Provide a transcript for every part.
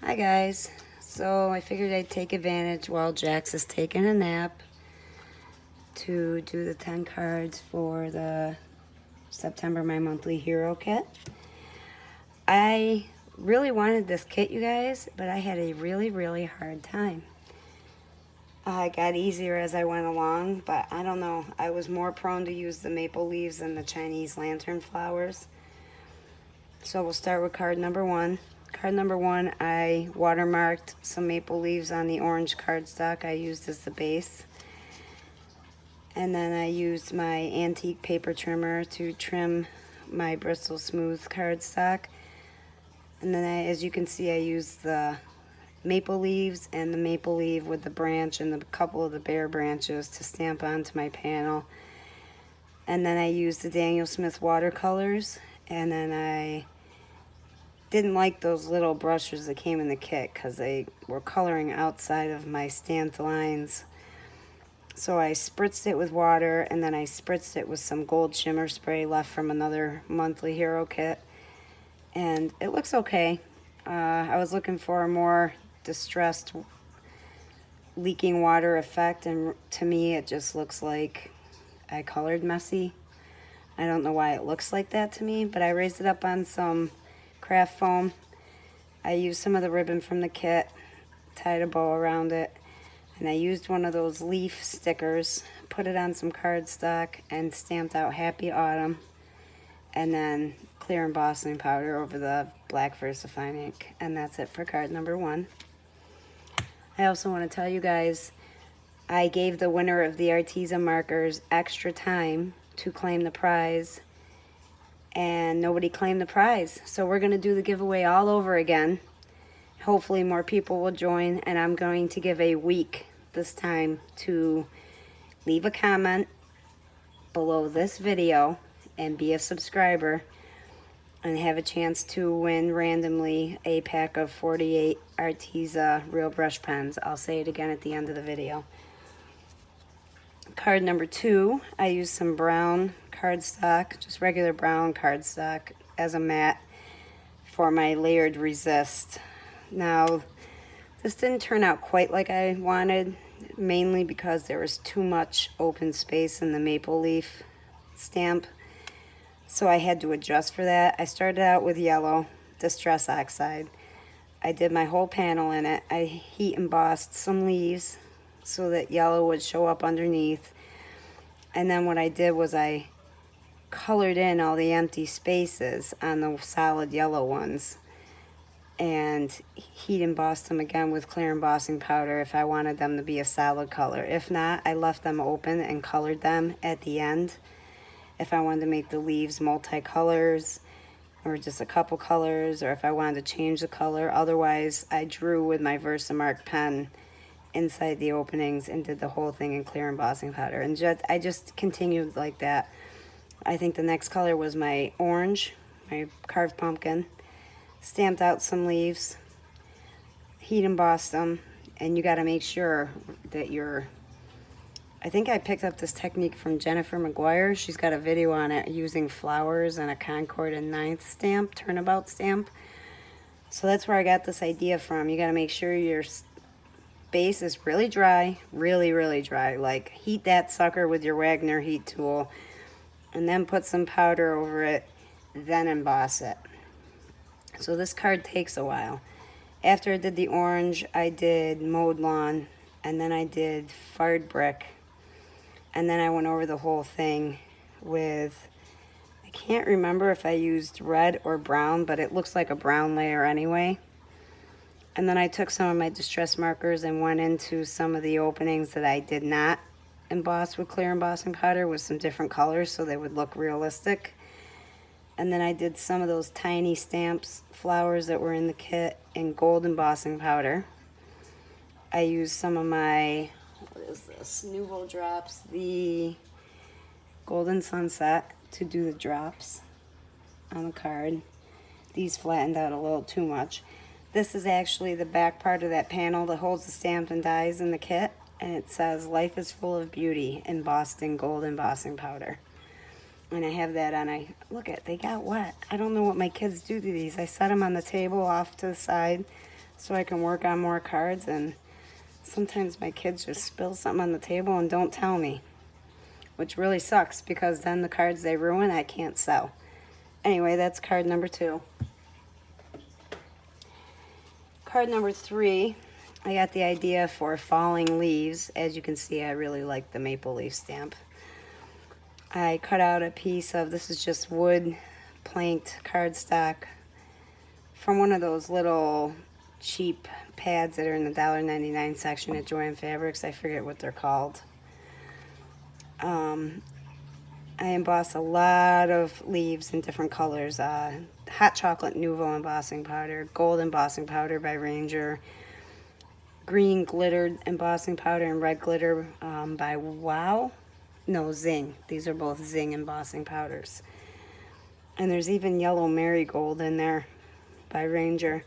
Hi guys. So I figured I'd take advantage while Jax is taking a nap to do the 10 cards for the September My Monthly Hero kit. I really wanted this kit, you guys, but I had a really hard time. It got easier as I went along, but I don't know. I was more prone to use the maple leaves than the Chinese lantern flowers. So we'll start with card number one. Card number one, I watermarked some maple leaves on the orange cardstock I used as the base. And then I used my antique paper trimmer to trim my Bristol Smooth cardstock. And then as you can see, I used the maple leaves and the maple leaf with the branch and a couple of the bare branches to stamp onto my panel. And then I used the Daniel Smith watercolors, and then I didn't like those little brushes that came in the kit because they were coloring outside of my stamped lines. So I spritzed it with water, and then I spritzed it with some gold shimmer spray left from another Monthly Hero kit. And it looks okay. I was looking for a more distressed leaking water effect, and to me it just looks like I colored messy. I don't know why it looks like that to me, but I raised it up on some craft foam. I used some of the ribbon from the kit, tied a bow around it, and I used one of those leaf stickers, put it on some cardstock, and stamped out Happy Autumn, and then clear embossing powder over the black VersaFine ink. And that's it for card number one. I also want to tell you guys, I gave the winner of the Arteza markers extra time to claim the prize, and nobody claimed the prize. So we're going to do the giveaway all over again. Hopefully more people will join, and I'm going to give a week this time to leave a comment below this video and be a subscriber and have a chance to win randomly a pack of 48 Arteza real brush pens. I'll say it again at the end of the video. Card number two, I used some brown cardstock, just regular brown cardstock, as a mat for my layered resist. Now, this didn't turn out quite like I wanted, mainly because there was too much open space in the maple leaf stamp, so I had to adjust for that. I started out with yellow Distress Oxide. I did my whole panel in it. I heat embossed some leaves so that yellow would show up underneath. And then what I did was I colored in all the empty spaces on the solid yellow ones and heat embossed them again with clear embossing powder if I wanted them to be a solid color. If not, I left them open and colored them at the end if I wanted to make the leaves multicolors or just a couple colors, or if I wanted to change the color. Otherwise, I drew with my Versamark pen inside the openings and did the whole thing in clear embossing powder, and I just continued like that. I think the next color was my orange, my carved pumpkin. Stamped out some leaves, heat embossed them, and you got to make sure that I think I picked up this technique from Jennifer McGuire. She's got a video on it using flowers and a Concord and Ninth stamp, turnabout stamp. So that's where I got this idea from. You got to make sure your base is really dry, really dry. Like, heat that sucker with your Wagner heat tool, and then put some powder over it, then emboss it. So this card takes a while. After I did the orange, I did mowed lawn, and then I did fired brick, and then I went over the whole thing with, I can't remember if I used red or brown, but it looks like a brown layer anyway. And then I took some of my distress markers and went into some of the openings that I did not emboss with clear embossing powder with some different colors so they would look realistic. And then I did some of those tiny stamps, flowers that were in the kit, in gold embossing powder. I used some of my, what is this, Nouveau drops, the Golden Sunset, to do the drops on the card. These flattened out a little too much. This is actually the back part of that panel that holds the stamp and dies in the kit, and it says, "Life is full of beauty," embossed in gold embossing powder. And I have that on. Look at, they got wet. I don't know what my kids do to these. I set them on the table off to the side so I can work on more cards. And sometimes my kids just spill something on the table and don't tell me, which really sucks because then the cards they ruin I can't sell. Anyway, that's card number 2. Card number 3, I got the idea for falling leaves. As you can see, I really like the maple leaf stamp. I cut out a piece of, this is just wood planked cardstock from one of those little cheap pads that are in the $1.99 section at Joann Fabrics. I forget what they're called. I emboss a lot of leaves in different colors. Hot Chocolate Nouveau embossing powder, gold embossing powder by Ranger, green glittered embossing powder, and red glitter by Zing. These are both Zing embossing powders. And there's even yellow marigold in there by Ranger.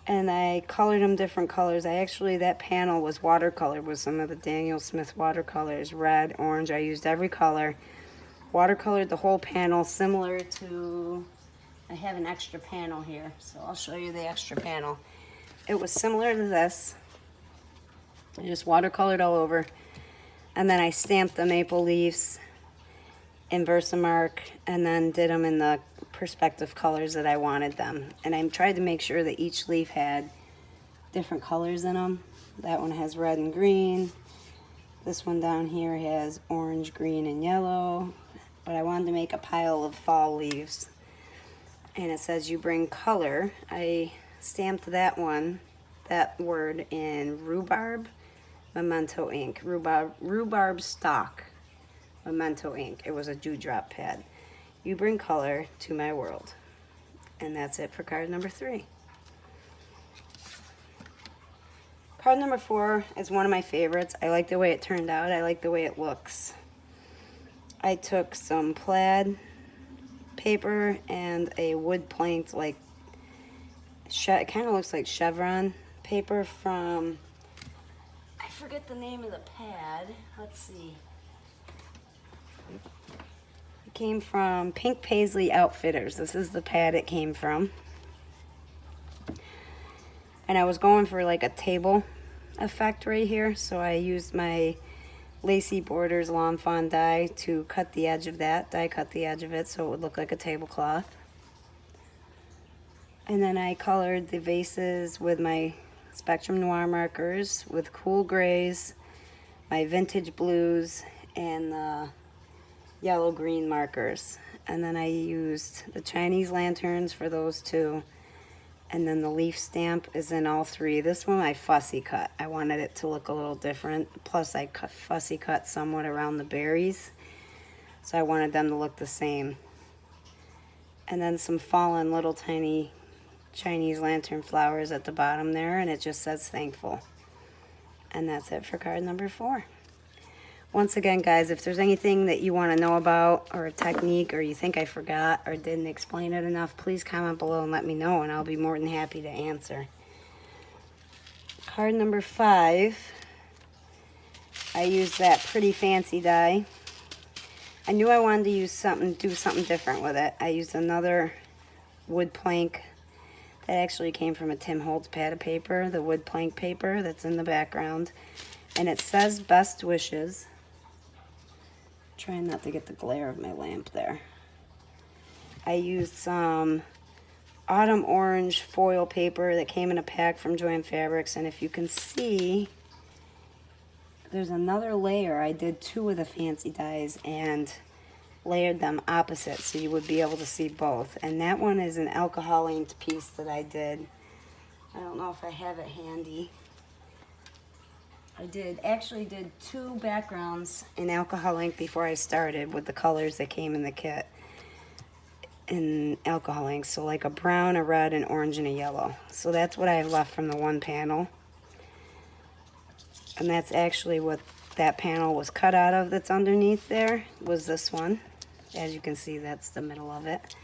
And I colored them different colors. That panel was watercolored with some of the Daniel Smith watercolors, red, orange. I used every color. Watercolored the whole panel, similar to, I have an extra panel here, so I'll show you the extra panel. It was similar to this. I just watercolored all over. And then I stamped the maple leaves in Versamark and then did them in the perspective colors that I wanted them. And I tried to make sure that each leaf had different colors in them. That one has red and green. This one down here has orange, green, and yellow. But I wanted to make a pile of fall leaves. And it says you bring color. I stamped that word in rhubarb memento ink. Rhubarb stock memento ink. It was a dewdrop pad. You bring color to my world. And that's it for card number 3. Card number 4 is one of my favorites. I like the way it turned out. I like the way it looks. I took some plaid paper and a wood planked, like, it kind of looks like chevron paper from, I forget the name of the pad. Let's see. It came from Pink Paisley Outfitters. This is the pad it came from. And I was going for like a table effect right here, so I used my Lacy Borders Lawn Fawn die to cut the edge of that. Die cut the edge of it so it would look like a tablecloth. And then I colored the vases with my Spectrum Noir markers with cool grays, my vintage blues, and the yellow-green markers. And then I used the Chinese lanterns for those 2. And then the leaf stamp is in all 3. This one I fussy cut. I wanted it to look a little different. Plus I fussy cut somewhat around the berries. So I wanted them to look the same. And then some fallen little tiny Chinese lantern flowers at the bottom there. And it just says thankful. And that's it for card number 4. Once again, guys, if there's anything that you want to know about or a technique or you think I forgot or didn't explain it enough, please comment below and let me know, and I'll be more than happy to answer. Card number 5, I used that Pretty Fancy die. I knew I wanted to do something different with it. I used another wood plank that actually came from a Tim Holtz pad of paper, the wood plank paper that's in the background. And it says best wishes. Trying not to get the glare of my lamp there. I used some autumn orange foil paper that came in a pack from Joann Fabrics, and if you can see, there's another layer. I did 2 of the fancy dies and layered them opposite so you would be able to see both. And that one is an alcohol inked piece that I did. I don't know if I have it handy. I actually did 2 backgrounds in alcohol ink before I started with the colors that came in the kit in alcohol ink. So like a brown, a red, an orange, and a yellow. So that's what I have left from the one panel. And that's actually what that panel was cut out of that's underneath there, was this one. As you can see, that's the middle of it.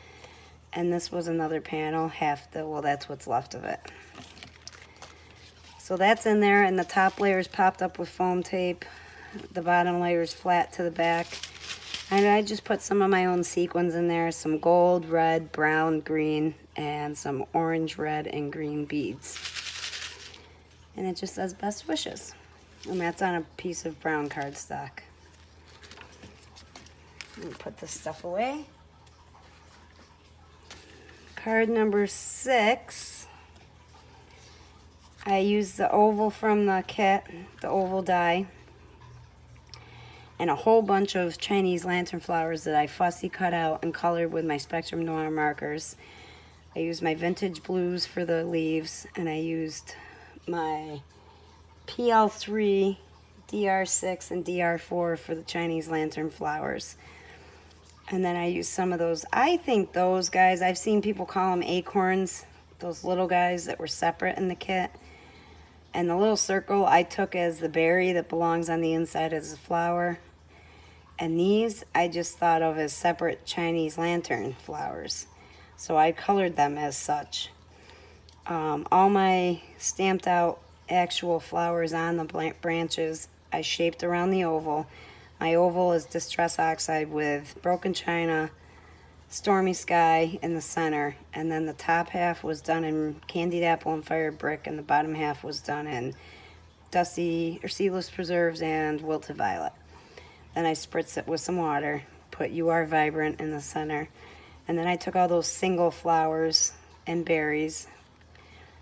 And this was another panel, well, that's what's left of it. So that's in there, and the top layer is popped up with foam tape. The bottom layer is flat to the back. And I just put some of my own sequins in there, some gold, red, brown, green, and some orange, red, and green beads. And it just says best wishes. And that's on a piece of brown cardstock. Let me put this stuff away. Card number 6. I used the oval from the kit, the oval die, and a whole bunch of Chinese lantern flowers that I fussy cut out and colored with my Spectrum Noir markers. I used my vintage blues for the leaves, and I used my PL3, DR6, and DR4 for the Chinese lantern flowers. And then I used some of those, I think those guys, I've seen people call them acorns, those little guys that were separate in the kit. And the little circle I took as the berry that belongs on the inside as a flower. And these I just thought of as separate Chinese lantern flowers. So I colored them as such. All my stamped out actual flowers on the branches I shaped around the oval. My oval is Distress Oxide with Broken China, Stormy Sky in the center, and then the top half was done in Candied Apple and Fired Brick, and the bottom half was done in Dusty or Seedless Preserves and Wilted Violet. Then I spritzed it with some water, put You Are Vibrant in the center, and then I took all those single flowers and berries,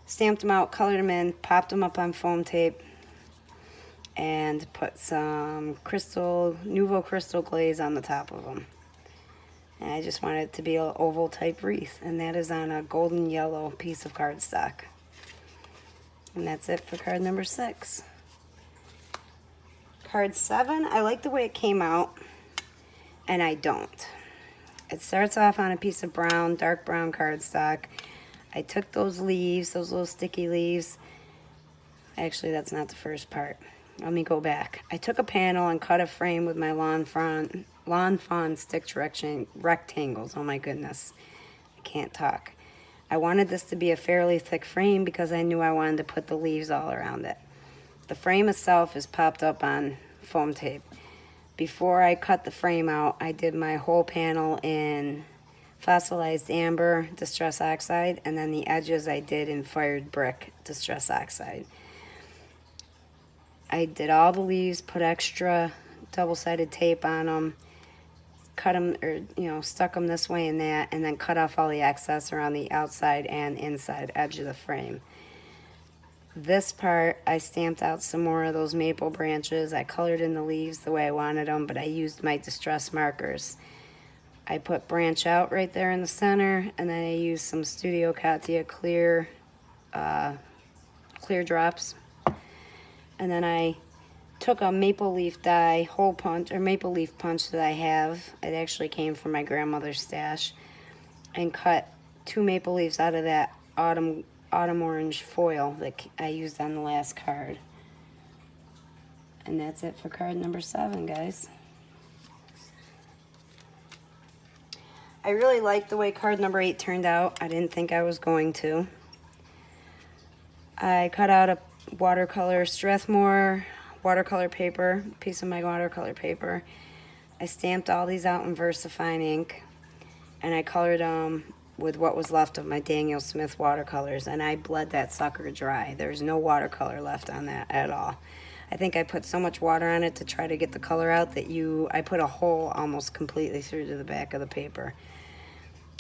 stamped them out, colored them in, popped them up on foam tape, and put some Nouveau Crystal glaze on the top of them. And I just wanted it to be an oval type wreath, and that is on a golden yellow piece of cardstock. And that's it for card number 6. Card 7, I like the way it came out, and I don't. It starts off on a piece of brown, dark brown cardstock. I took those leaves, those little sticky leaves. Actually, that's not the first part. Let me go back. I took a panel and cut a frame with my lawn fawn stick rectangles. Oh my goodness, I can't talk. I wanted this to be a fairly thick frame because I knew I wanted to put the leaves all around it. The frame itself is popped up on foam tape. Before I cut the frame out, I did my whole panel in fossilized amber Distress Oxide, and then the edges I did in Fired Brick Distress Oxide. I did all the leaves, put extra double-sided tape on them, cut them, or stuck them this way and that, and then cut off all the excess around the outside and inside edge of the frame. This part, I stamped out some more of those maple branches. I colored in the leaves the way I wanted them, but I used my distress markers. I put branch out right there in the center, and then I used some Studio Katia clear drops. And then I took a maple leaf die hole punch, or maple leaf punch that I have. It actually came from my grandmother's stash, and cut 2 maple leaves out of that autumn orange foil that I used on the last card. And that's it for card number 7, guys. I really liked the way card number 8 turned out. I didn't think I was going to. I cut out a watercolor Strathmore watercolor paper, piece of my watercolor paper. I stamped all these out in VersaFine ink, and I colored them with what was left of my Daniel Smith watercolors, and I bled that sucker dry. There's no watercolor left on that at all. I think I put so much water on it to try to get the color out that I put a hole almost completely through to the back of the paper.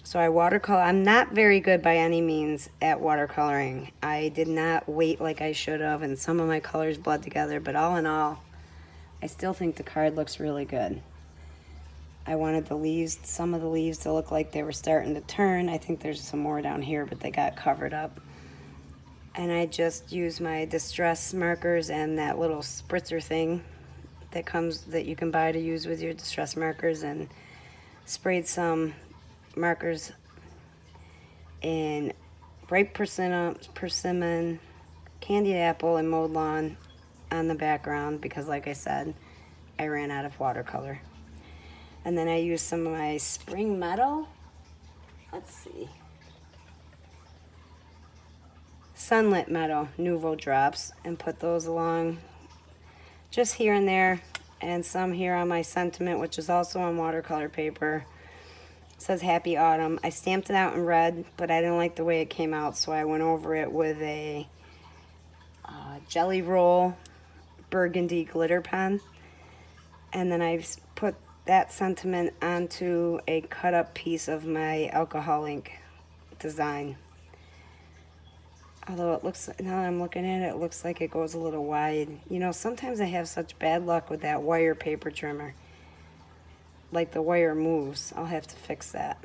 So I watercolor. I'm not very good by any means at watercoloring. I did not wait like I should have, and some of my colors bled together, but all in all, I still think the card looks really good. I wanted some of the leaves to look like they were starting to turn. I think there's some more down here, but they got covered up. And I just used my distress markers and that little spritzer thing that you can buy to use with your distress markers, and sprayed some markers in bright persimmon, candied apple, and mowed lawn on the background because, like I said, I ran out of watercolor. And then I used some of my spring meadow, sunlit meadow Nouveau drops, and put those along just here and there, and some here on my sentiment, which is also on watercolor paper. It says Happy Autumn. I stamped it out in red, but I didn't like the way it came out, so I went over it with a Jelly Roll burgundy glitter pen. And then I've put that sentiment onto a cut up piece of my alcohol ink design. Although it looks, now that I'm looking at it, it looks like it goes a little wide. You know, sometimes I have such bad luck with that wire paper trimmer. Like the wire moves. I'll have to fix that.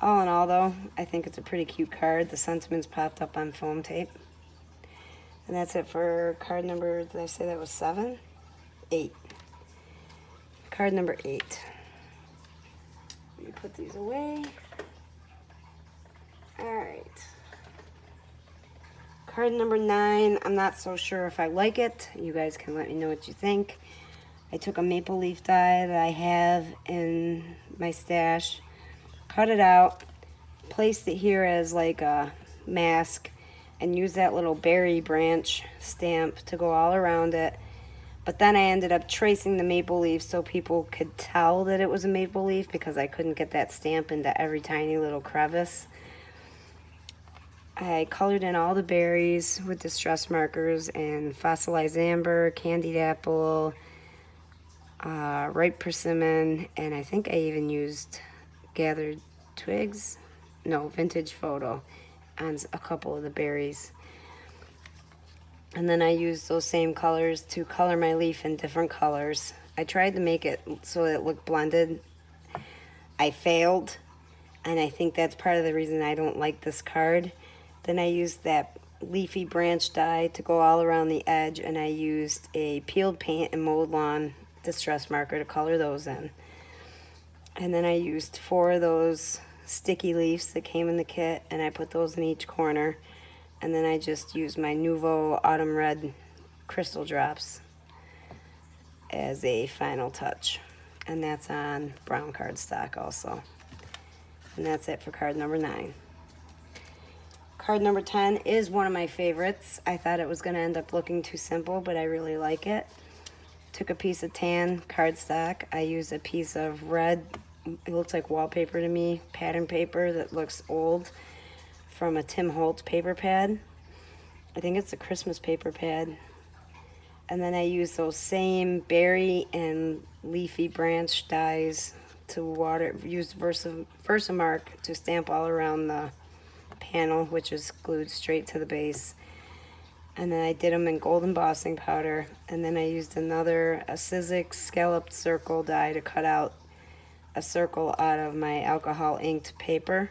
All in all though, I think it's a pretty cute card. The sentiments popped up on foam tape. And that's it for card number, did I say that was 7? 8. Card number 8. Let me put these away. Alright. Card number 9, I'm not so sure if I like it. You guys can let me know what you think. I took a maple leaf die that I have in my stash, cut it out, placed it here as like a mask, and used that little berry branch stamp to go all around it. But then I ended up tracing the maple leaf so people could tell that it was a maple leaf because I couldn't get that stamp into every tiny little crevice. I colored in all the berries with distress markers and fossilized amber, candied apple, ripe persimmon, and I think I even used gathered twigs, no, vintage photo on a couple of the berries. And then I used those same colors to color my leaf in different colors. I tried to make it so that it looked blended. I failed, and I think that's part of the reason I don't like this card. Then I used that leafy branch die to go all around the edge, and I used a peeled paint and mowed lawn distress marker to color those in. And then I used 4 of those sticky leaves that came in the kit, and I put those in each corner. And then I just used my Nuvo Autumn Red crystal drops as a final touch. And that's on brown cardstock also. And that's it for card number 9. Card number 10 is one of my favorites. I thought it was going to end up looking too simple, but I really like it. Took a piece of tan cardstock. I used a piece of red, it looks like wallpaper to me, pattern paper that looks old, from a Tim Holtz paper pad. I think it's a Christmas paper pad. And then I used those same berry and leafy branch dies to water, used Versamark to stamp all around the panel, which is glued straight to the base. And then I did them in gold embossing powder. And then I used a Sizzix scalloped circle die to cut out a circle out of my alcohol inked paper.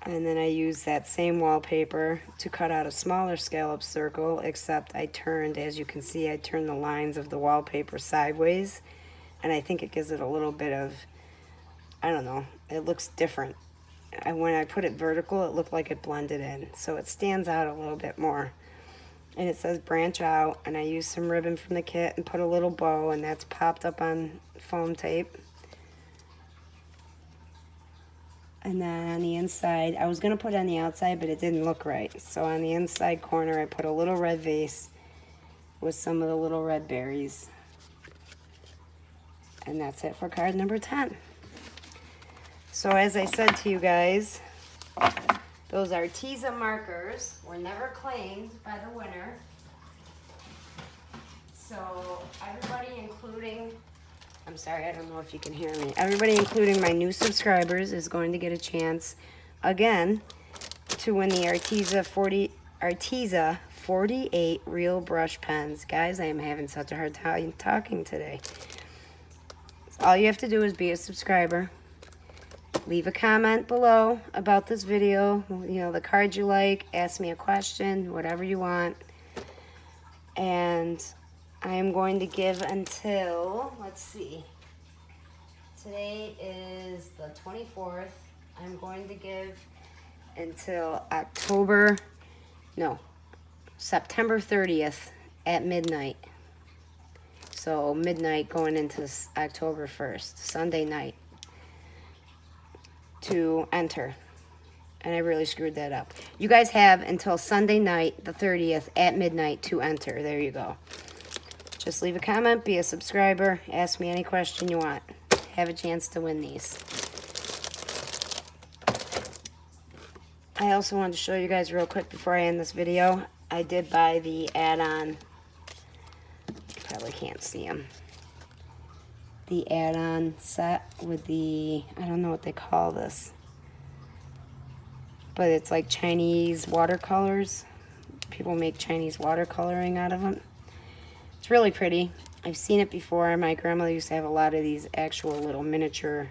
And then I used that same wallpaper to cut out a smaller scallop circle, except I turned, as you can see, I turned the lines of the wallpaper sideways. And I think it gives it a little bit of, I don't know, it looks different. And when I put it vertical, it looked like it blended in. So it stands out a little bit more. And it says branch out, and I used some ribbon from the kit and put a little bow, and that's popped up on foam tape. And then on the inside, I was going to put it on the outside, but it didn't look right. So on the inside corner, I put a little red vase with some of the little red berries. And that's it for card number 10. So as I said to you guys, those Arteza markers were never claimed by the winner. So everybody, including, I'm sorry, I don't know if you can hear me. Everybody, including my new subscribers, is going to get a chance again to win the Arteza 48 real brush pens. Guys, I am having such a hard time talking today. So all you have to do is be a subscriber. Leave a comment below about this video, you know, the cards you like, ask me a question, whatever you want. And I am going to give until, let's see, today is the 24th. I'm going to give until September 30th at midnight. So midnight going into October 1st, Sunday night, to enter. And I really screwed that up. You guys have until Sunday night, the 30th, at midnight to enter. There you go. Just leave a comment, be a subscriber, ask me any question you want. Have a chance to win these. I also wanted to show you guys real quick before I end this video. I did buy the add-on. You probably can't see them. The add-on set with the, I don't know what they call this, but it's like Chinese watercolors. People make Chinese watercoloring out of them. It's really pretty. I've seen it before. My grandmother used to have a lot of these actual little miniature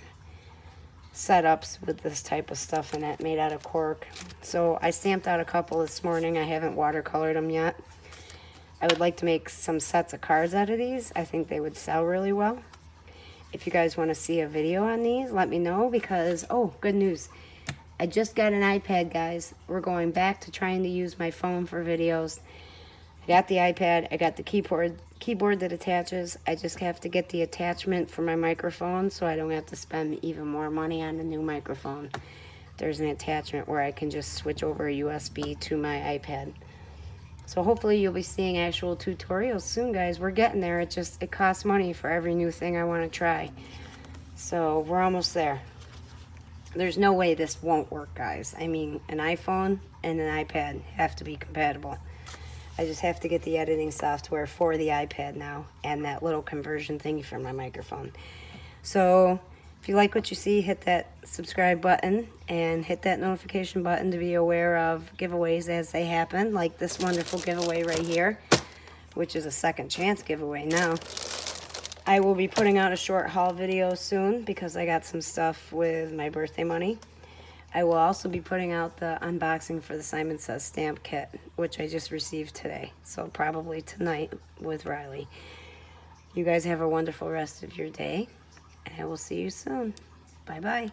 setups with this type of stuff in it, made out of cork. So I stamped out a couple this morning. I haven't watercolored them yet. I would like to make some sets of cards out of these. I think they would sell really well. If you guys want to see a video on these, let me know, because, oh, good news. I just got an iPad, guys. We're going back to trying to use my phone for videos. I got the iPad. I got the keyboard that attaches. I just have to get the attachment for my microphone so I don't have to spend even more money on the new microphone. There's an attachment where I can just switch over a USB to my iPad. So hopefully you'll be seeing actual tutorials soon, guys. We're getting there. It costs money for every new thing I want to try. So we're almost there. There's no way this won't work, guys. I mean, an iPhone and an iPad have to be compatible. I just have to get the editing software for the iPad now and that little conversion thingy for my microphone. So if you like what you see, hit that subscribe button and hit that notification button to be aware of giveaways as they happen, like this wonderful giveaway right here, which is a second chance giveaway now. I will be putting out a short haul video soon because I got some stuff with my birthday money. I will also be putting out the unboxing for the Simon Says stamp kit, which I just received today. So probably tonight with Riley. You guys have a wonderful rest of your day, and I will see you soon. Bye-bye.